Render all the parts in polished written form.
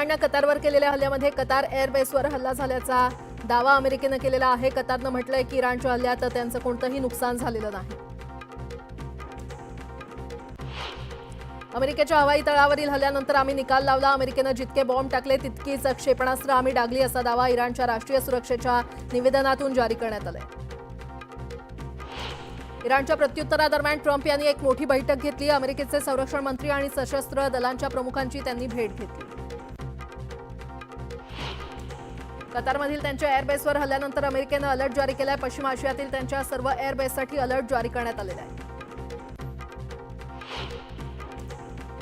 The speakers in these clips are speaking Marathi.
इराणनं कतारवर केलेल्या हल्ल्यामध्ये कतार एअरबेसवर हल्ला झाल्याचा दावा अमेरिकेनं केलेला आहे। कतारनं म्हटलंय की इराणच्या हल्ल्यात त्यांचं कोणतंही नुकसान झालेलं नाही। अमेरिकेच्या हवाई तळावरील हल्ल्यानंतर आम्ही निकाल लावला। अमेरिकेनं जितके बॉम्ब टाकले तितकीच क्षेपणास्त्र आम्ही डागली असा दावा इराणच्या राष्ट्रीय सुरक्षेच्या निवेदनातून जारी करण्यात आलाय। इराणच्या प्रत्युत्तरादरम्यान ट्रम्प यांनी एक मोठी बैठक घेतली। अमेरिकेचे संरक्षण मंत्री आणि सशस्त्र दलांच्या प्रमुखांची त्यांनी भेट घेतली। कतारमधील त्यांच्या एअरबेसवर हल्ल्यानंतर अमेरिकेनं अलर्ट जारी केलाय। पश्चिम आशियातील त्यांच्या सर्व एअरबेससाठी अलर्ट जारी करण्यात आलेला आहे।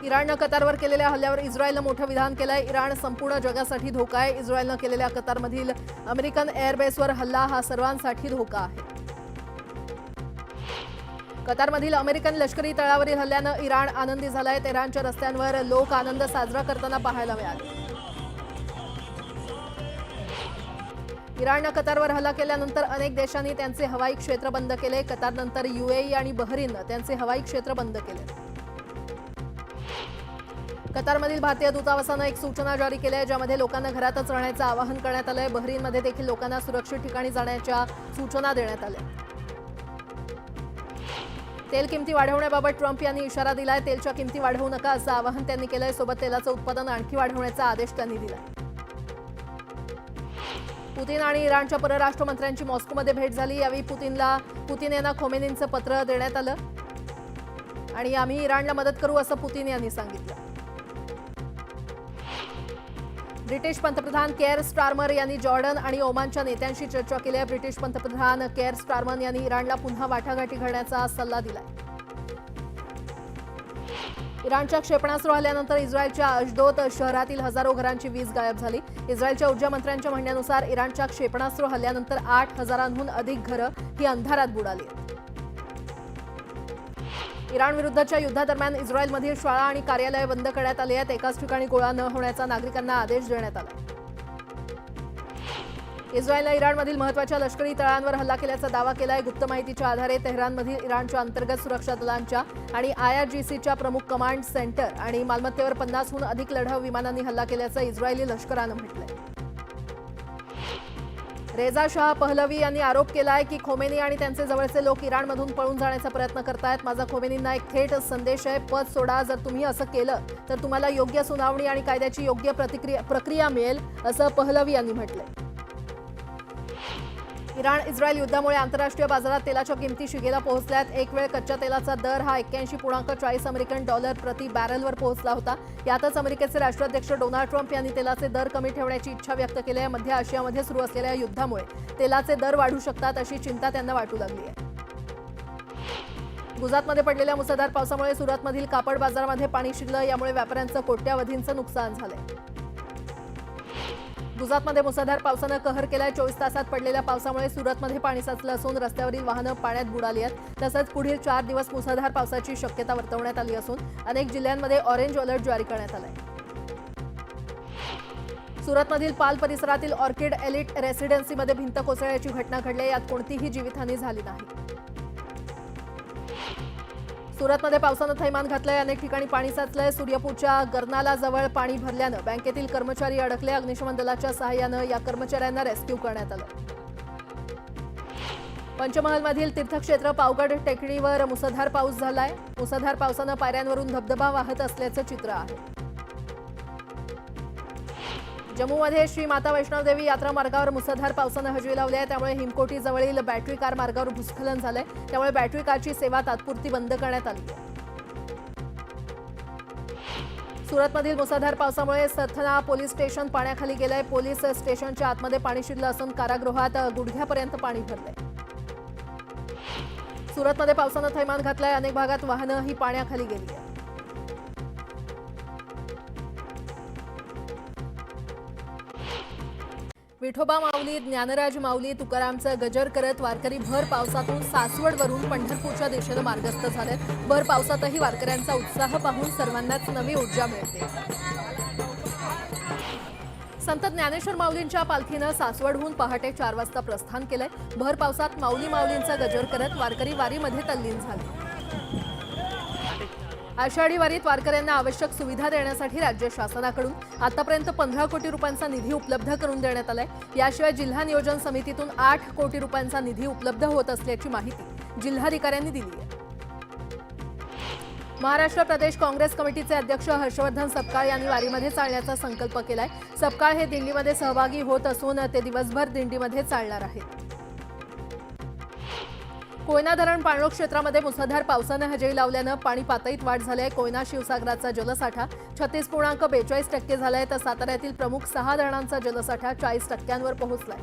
इराणनं कतारवर केलेल्या हल्ल्यावर इस्रायलनं मोठं विधान केलंय। इराण संपूर्ण जगासाठी धोका आहे। इस्रायलनं केलेल्या कतारमधील अमेरिकन एअरबेसवर हल्ला हा सर्वांसाठी धोका आहे। कतारमधील अमेरिकन लष्करी तळावरील हल्ल्यानं इराण आनंदी झालाय। तेहरानच्या रस्त्यांवर लोक आनंद साजरा करताना पाहायला मिळाले। इराणनं कतारवर हल्ला केल्यानंतर अनेक देशांनी त्यांचे हवाई क्षेत्र बंद केले। कतारनंतर यूएई आणि बहरीननं त्यांचे हवाई क्षेत्र बंद केले। कतारमधील भारतीय दूतावासानं एक सूचना जारी केली आहे, ज्यामध्ये लोकांना घरातच राहण्याचं आवाहन करण्यात आलंय। बहरीनमध्ये देखील लोकांना सुरक्षित ठिकाणी जाण्याच्या सूचना देण्यात आल्या। तेल किमती वाढवण्याबाबत ट्रम्प यांनी इशारा दिलाय। तेलच्या किमती वाढवू नका असं आवाहन त्यांनी केलंय। सोबत तेलाचं उत्पादन आणखी वाढवण्याचा आदेश त्यांनी दिलाय। पुतीन आणि इराणच्या परराष्ट्र मंत्र्यांची मॉस्कोमध्ये भेट झाली। यावेळी पुतीन यांना खोमेनींचं पत्र देण्यात आलं आणि आम्ही इराणला मदत करू असं पुतीन यांनी सांगितलं। ब्रिटिश पंतप्रधान केअर स्टारमर यांनी जॉर्डन आणि ओमानच्या नेत्यांशी चर्चा केली आहे। ब्रिटिश पंतप्रधान केअर स्टारमर यांनी इराणला पुन्हा वाटाघाटी घडण्याचा सल्ला दिलाय। इराणच्या क्षेपणास्त्र हल्ल्यानंतर इस्रायलच्या अशदोद शहरातील हजारो घरांची वीज गायब झाली। इस्रायलच्या ऊर्जा मंत्र्यांच्या म्हणण्यानुसार इराणच्या क्षेपणास्त्र हल्ल्यानंतर 8,000हून अधिक घरं ही अंधारात बुडाली आहेत। इराण विरुद्धच्या युद्धादरम्यान इस्रायलमधील शाळा आणि कार्यालये बंद करण्यात आली आहेत। एकाच ठिकाणी गोळा न होण्याचा नागरिकांना आदेश देण्यात आला। इस्रायलने इराणमधील महत्त्वाच्या लष्करी तळांवर हल्ला केल्याचा दावा केलाय। गुप्त माहितीच्या आधारे तेहरानमधील इराणच्या अंतर्गत सुरक्षा दलांच्या आणि IRGCच्या प्रमुख कमांड सेंटर आणि मालमत्तेवर 50हून अधिक लढाऊ विमानांनी हल्ला केल्याचं इस्रायली लष्करानं म्हटलंय। रेजा शाह पहलवी यांनी आरोप केलाय की खोमेनी आणि त्यांचे जवळचे लोक इराणमधून पळून जाण्याचा प्रयत्न करतायत। माझा खोमेनींना एक थेट संदेश आहे, पद सोडा। जर तुम्ही असं केलं तर तुम्हाला योग्य सुनावणी आणि कायद्याची योग्य प्रक्रिया मिळेल असं पहलवी यांनी म्हटलंय। इराण इस्रायल युद्धामुळे आंतरराष्ट्रीय बाजारात तेलाच्या किमती शिगेला पोहोचल्यात। एक वेळ कच्च्या तेलाचा दर हा 81.40 अमेरिकन डॉलर प्रति बॅरलवर पोहोचला होता। यातच अमेरिकेचे राष्ट्राध्यक्ष डोनाल्ड ट्रम्प यांनी तेलाचे दर कमी ठेवण्याची इच्छा व्यक्त केली आहे। मध्य आशियामध्ये सुरू असलेल्या युद्धामुळे तेलाचे दर वाढू शकतात अशी चिंता त्यांना वाटू लागली आहे। गुजरातमध्ये पडलेल्या मुसळधार पावसामुळे सुरतमधील कापड बाजारामध्ये पाणी शिरलं। यामुळे व्यापाऱ्यांचं कोट्यावधींचं नुकसान झालंय। गुजरातमध्ये मुसळधार पावसानं कहर केलाय। 24 तासात पडलेल्या पावसामुळे सुरतमध्ये पाणी साचलं असून रस्त्यावरील वाहनं पाण्यात बुडाली आहेत। तसंच पुढील 4 दिवस मुसळधार पावसाची शक्यता वर्तवण्यात आली असून अनेक जिल्ह्यांमध्ये ऑरेंज अलर्ट जारी करण्यात आलाय। सुरतमधील पाल परिसरातील ऑर्किड एलिट रेसिडेन्सीमध्ये भिंत कोसळण्याची घटना घडली। यात कोणतीही जीवितहानी झाली नाही। सुरतमध्ये पावसानं थैमान घातलंय। अनेक ठिकाणी पाणी साचलंय। सूर्यपूरच्या गर्नाला जवळ पाणी भरल्यानं बँकेतील कर्मचारी अडकले। अग्निशमन दलाच्या सहाय्यानं या कर्मचाऱ्यांना रेस्क्यू करण्यात आलं। पंचमहलमधील तीर्थक्षेत्र पावगड टेकडीवर मुसळधार पाऊस झालाय। मुसळधार पावसानं पायऱ्यांवरून धबधबा वाहत असल्याचं चित्र आहे। जम्मूमध्ये श्री माता वैष्णवदेवी यात्रा मार्गावर मुसळधार पावसानं हजेरी लावली आहे। त्यामुळे हिमकोटी जवळील बॅटरी कार मार्गावर भूस्खलन झालंय। त्यामुळे बॅटरी कारची सेवा तात्पुरती बंद करण्यात आली आहे। सुरतमधील मुसळधार पावसामुळे सथना पोलीस स्टेशन पाण्याखाली गेलंय। पोलीस स्टेशनच्या आतमध्ये पाणी शिरलं असून कारागृहात गुडघ्यापर्यंत पाणी भरलंय। सुरतमध्ये पावसानं थैमान घातलंय। अनेक भागात वाहनं ही पाण्याखाली गेली आहेत। विठोबा माऊली, ज्ञानराज माऊली, तुकारामचं गजर करत वारकरी भर पावसातून सासवडवरून पंढरपूरच्या दिशेनं मार्गस्थ झालेत। भर पावसातही वारकऱ्यांचा उत्साह पाहून सर्वांनाच नवी ऊर्जा मिळते। संत ज्ञानेश्वर माऊलींच्या पालखीनं सासवडहून पहाटे 4 वाजता प्रस्थान केलंय। भर पावसात माऊलींचा गजर करत वारकरी वारीमध्ये तल्लीन झाले। आषाढी वारीत वारकऱ्यांना आवश्यक सुविधा देण्यासाठी राज्य शासनाकडून आतापर्यंत 15 कोटी रुपयांचा निधी उपलब्ध करून देण्यात आलाय। याशिवाय जिल्हा नियोजन समितीतून 8 कोटी रुपयांचा निधी उपलब्ध होत असल्याची माहिती जिल्हाधिकाऱ्यांनी दिली आहे। महाराष्ट्र प्रदेश काँग्रेस कमिटीचे अध्यक्ष हर्षवर्धन सपकाळ यांनी वारीमध्ये चालण्याचा संकल्प केलाय। सपकाळ हे दिंडीमध्ये सहभागी होत असून ते दिवसभर दिंडीमध्ये चालणार आहेत। कोयना धरण पाणलोट क्षेत्रामध्ये मुसळधार पावसाने हजेरी लावल्यानं पाणी पातळीत वाढ झाली आहे। कोयना शिवसागराचा जलसाठा 36.42% झालाय, तर साताऱ्यातील प्रमुख 6 धरणांचा जलसाठा 40% पोहोचलाय।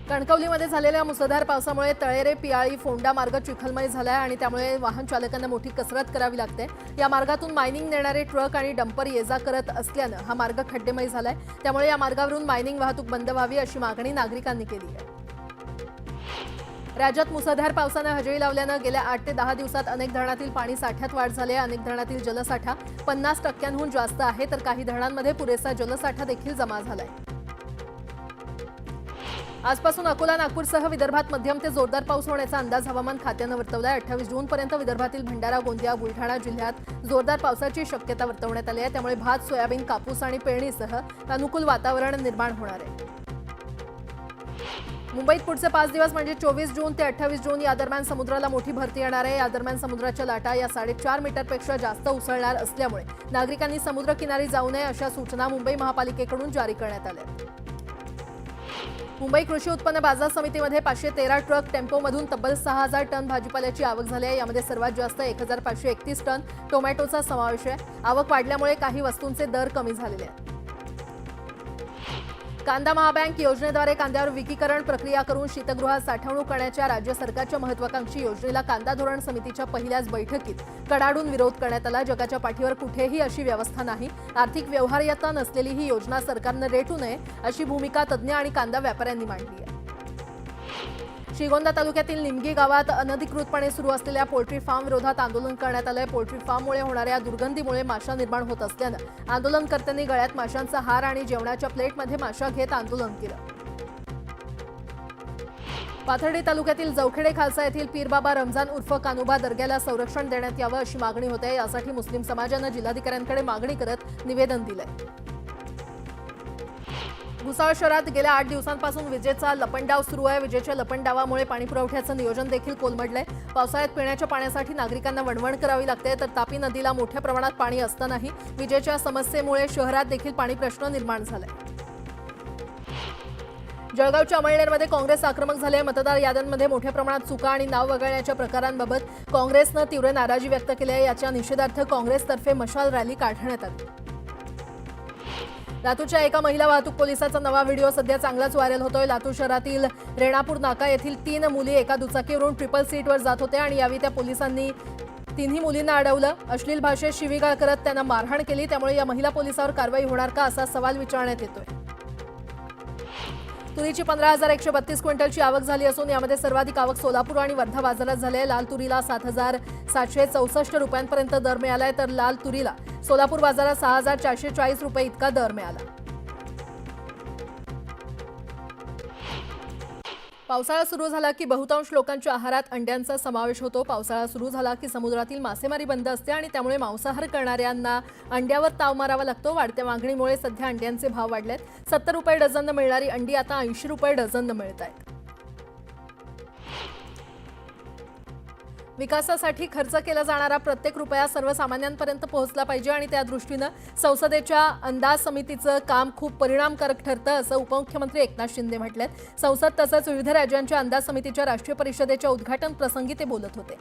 कणकवलीमध्ये झालेल्या मुसळधार पावसामुळे तळेरे पियाळी फोंडा मार्ग चिखलमय झालाय आणि त्यामुळे वाहन चालकांना मोठी कसरत करावी लागते। या मार्गातून मायनिंग नेणारे ट्रक आणि डंपर ये-जा करत असल्यानं हा मार्ग खड्डेमय झालाय। त्यामुळे या मार्गावरून मायनिंग वाहतूक बंद व्हावी अशी मागणी नागरिकांनी केली आहे। राज्यात मुसळधार पावसाने हजेरी लावल्यानं गेल्या 8 ते 10 दिवसात अनेक धरणातील पाणी साठ्यात वाढ झाली आहे। अनेक धरणातील जलसाठा 50%हून जास्त आहे, तर काही धरणांमध्ये पुरेसा जलसाठा देखील जमा झालाय। आजपासून अकोला नागपूरसह विदर्भात मध्यम ते जोरदार पाऊस होण्याचा अंदाज हवामान खात्यानं वर्तवलाय। 28 जूनपर्यंत विदर्भातील भंडारा, गोंदिया, बुलढाणा जिल्ह्यात जोरदार पावसाची शक्यता वर्तवण्यात आली आहे। त्यामुळे भात, सोयाबीन, कापूस आणि पेरणीसह अनुकूल वातावरण निर्माण होणार आहे। मुंबईत पुढचे 5 दिवस म्हणजे 24 जून ते 28 जून या दरम्यान समुद्राला मोठी भरती येणार आहे। या दरम्यान समुद्राच्या लाटा या 4.5 मीटरपेक्षा जास्त उसळणार असल्यामुळे नागरिकांनी समुद्रकिनारी जाऊ नये अशा सूचना मुंबई महापालिकेकडून जारी करण्यात आल्या। मुंबई कृषी उत्पन्न बाजार समितीमध्ये 513 ट्रक टेम्पोमधून तब्बल 6000 टन भाजीपाल्याची आवक झाली आहे। यामध्ये सर्वात जास्त 1531 टन टोमॅटोचा समावेश आहे। आवक वाढल्यामुळे काही वस्तूंचे दर कमी झालेले आहेत। कांदा महाबँक योजनेद्वारे कांद्यावर विकीकरण प्रक्रिया करून शीतगृहात साठवणूक करण्याच्या राज्य सरकारच्या महत्त्वाकांक्षी योजनेला कांदा धोरण समितीच्या पहिल्याच बैठकीत कडाडून विरोध करण्यात आला। जगाच्या पाठीवर कुठेही अशी व्यवस्था नाही, आर्थिक व्यवहार्यता नसलेली ही योजना सरकारनं रेटू नये अशी भूमिका तज्ज्ञ आणि कांदा व्यापाऱ्यांनी मांडली आहे। श्रीगोंदा तालुक्यातील निमगी गावात अनधिकृतपणे सुरू असलेल्या पोल्ट्री फार्म विरोधात आंदोलन करण्यात आलंय। पोल्ट्री फार्ममुळे होणाऱ्या दुर्गंधीमुळे माशा निर्माण होत असल्यानं आंदोलनकर्त्यांनी गळ्यात माशांचा हार आणि जेवणाच्या प्लेटमध्ये माशा घेत आंदोलन केलं। पाथर्डी तालुक्यातील जवखेडे खालसा येथील पीरबाबा रमजान उर्फ कानुबा दर्ग्याला संरक्षण देण्यात यावं अशी मागणी होते। यासाठी मुस्लिम समाजानं जिल्हाधिकाऱ्यांकडे मागणी करत निवेदन दिलंय। भुसावळ शहरात गेल्या 8 दिवसांपासून विजेचा लपंडाव सुरू आहे। विजेच्या लपंडावामुळे पाणीपुरवठ्याचं नियोजन देखील कोलमडलंय। पावसाळ्यात पिण्याच्या पाण्यासाठी नागरिकांना वणवण करावी लागते, तर तापी नदीला मोठ्या प्रमाणात पाणी असतानाही विजेच्या समस्येमुळे शहरात देखील पाणी प्रश्न निर्माण झालाय। जळगावच्या अमळनेरमध्ये काँग्रेस आक्रमक झाले। मतदार याद्यांमध्ये मोठ्या प्रमाणात चुका आणि नाव वगळण्याच्या प्रकारांबाबत काँग्रेसनं तीव्र नाराजी व्यक्त केली आहे। याच्या निषेधार्थ काँग्रेसतर्फे मशाल रॅली काढण्यात आली। लातूरच्या एका महिला वाहतूक पोलिसाचा नवा व्हिडिओ सध्या चांगलाच व्हायरल होतोय। लातूर शहरातील रेणापूर नाका येथील 3 मुली एका दुचाकीवरून ट्रिपल सीटवर जात होत्या आणि यावेळी त्या पोलिसांनी तिन्ही मुलींना अडवलं। अश्लील भाषेत शिवीगाळ करत त्यांना मारहाण केली। त्यामुळे या महिला पोलिसावर कारवाई होणार का असा सवाल विचारण्यात येतोय। तुरीची 15,132 क्विंटलची आवक झाली असून यामध्ये सर्वाधिक आवक सोलापूर आणि वर्धा बाजारात झाली आहे। लाल तुरीला 7,764 रुपयांपर्यंत दर मिळालाय, तर लाल तुरीला सोलापूर बाजारात 6,440 रुपये इतका दर मिळाला। पावसाळा सुरू झाला की बहुतांश लोकांच्या आहारात अंड्यांचा समावेश होतो। पावसाळा सुरू झाला की समुद्रातील मासेमारी बंद असते आणि त्यामुळे मांसाहार करणाऱ्यांना अंड्यावर ताव मारावा लागतो। वाढत्या मागणीमुळे सध्या अंड्यांचे भाव वाढलेत। 70 रुपये डझननं मिळणारी अंडी आता 80 रुपये डझननं मिळत आहेत। विकासासाठी खर्च केला जाणारा प्रत्येक रुपया सर्वसामान्यांपर्यंत पोहोचला पाहिजे आणि त्या दृष्टीनं संसदेच्या अंदाज समितीचं काम खूप परिणामकारक ठरतं असं उपमुख्यमंत्री एकनाथ शिंदे म्हटलेत। संसद तसंच विविध राज्यांच्या अंदाज समितीच्या राष्ट्रीय परिषदेच्या उद्घाटन प्रसंगी ते बोलत होते।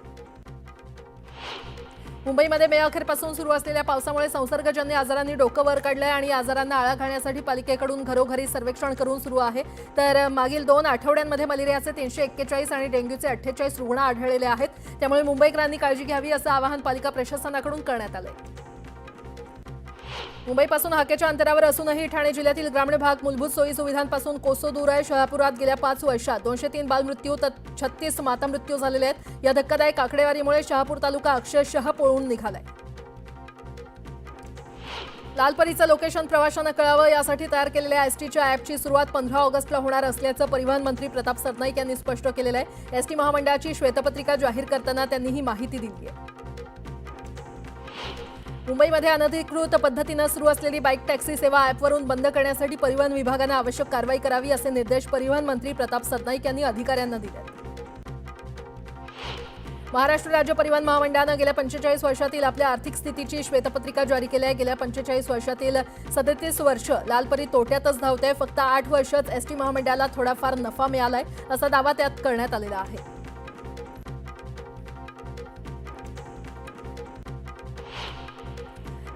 मुंबईमध्ये मे अखेरपासून सुरू असलेल्या पावसामुळे संसर्गजन्य आजारांनी डोकं वर काढलंय आणि आजारांना आळा घालण्यासाठी पालिकेकडून घरोघरी सर्वेक्षण करून सुरू आहे। तर मागील 2 आठवड्यांमध्ये मलेरियाचे 341 आणि डेंग्यूचे 48 रुग्ण आढळलेले आहेत। त्यामुळे मुंबईकरांनी काळजी घ्यावी असं आवाहन पालिका प्रशासनाकडून करण्यात आलंय। मुंबईपासून हाकेच्या अंतरावर असूनही ठाणे जिल्ह्यातील ग्रामीण भाग मूलभूत सोयी सुविधांपासून कोसो दूर आहे। शहापुरात गेल्या 5 वर्षात 203 बालमृत्यू तर 36 मातामृत्यू झालेले आहेत। या धक्कादायक आकडेवारीमुळे शहापूर तालुका अक्षरशः पळून निघालाय। लालपरीचं लोकेशन प्रवाशांना कळावं यासाठी तयार केलेल्या एसटीच्या ॲपची सुरुवात 15 ऑगस्टला होणार असल्याचं परिवहन मंत्री प्रताप सरनाईक यांनी स्पष्ट केलेलं आहे। एसटी महामंडळाची श्वेतपत्रिका जाहीर करताना त्यांनी ही माहिती दिली आहे। मुंबईमध्ये अनधिकृत पद्धतीनं सुरू असलेली बाईक टॅक्सी सेवा ॲपवरून बंद करण्यासाठी परिवहन विभागानं आवश्यक कारवाई करावी असे निर्देश परिवहन मंत्री प्रताप सरनाईक यांनी अधिकाऱ्यांना दिले. महाराष्ट्र राज्य परिवहन महामंडळानं गेल्या 45 वर्षातील आपल्या आर्थिक स्थितीची श्वेतपत्रिका जारी केली आहे. गेल्या 45 वर्षातील 37 वर्ष लालपरी तोट्यातच धावते. फक्त 8 वर्षच एसटी महामंडळाला थोडाफार नफा मिळालाय असा दावा त्यात करण्यात आलेला आहे.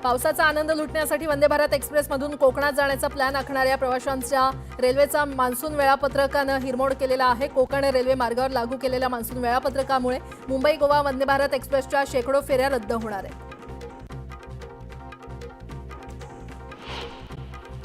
पावसाचा आनंद लुटण्यासाठी वंदे भारत एक्सप्रेसमधून कोकणात जाण्याचा प्लॅन आखणाऱ्या प्रवाशांच्या रेल्वेचा मान्सून वेळापत्रकानं हिरमोड केलेला आहे. कोकण रेल्वे मार्गावर लागू केलेल्या मान्सून वेळापत्रकामुळे मुंबई गोवा वंदे भारत एक्सप्रेसच्या शेकडो फेऱ्या रद्द होणार आहेत.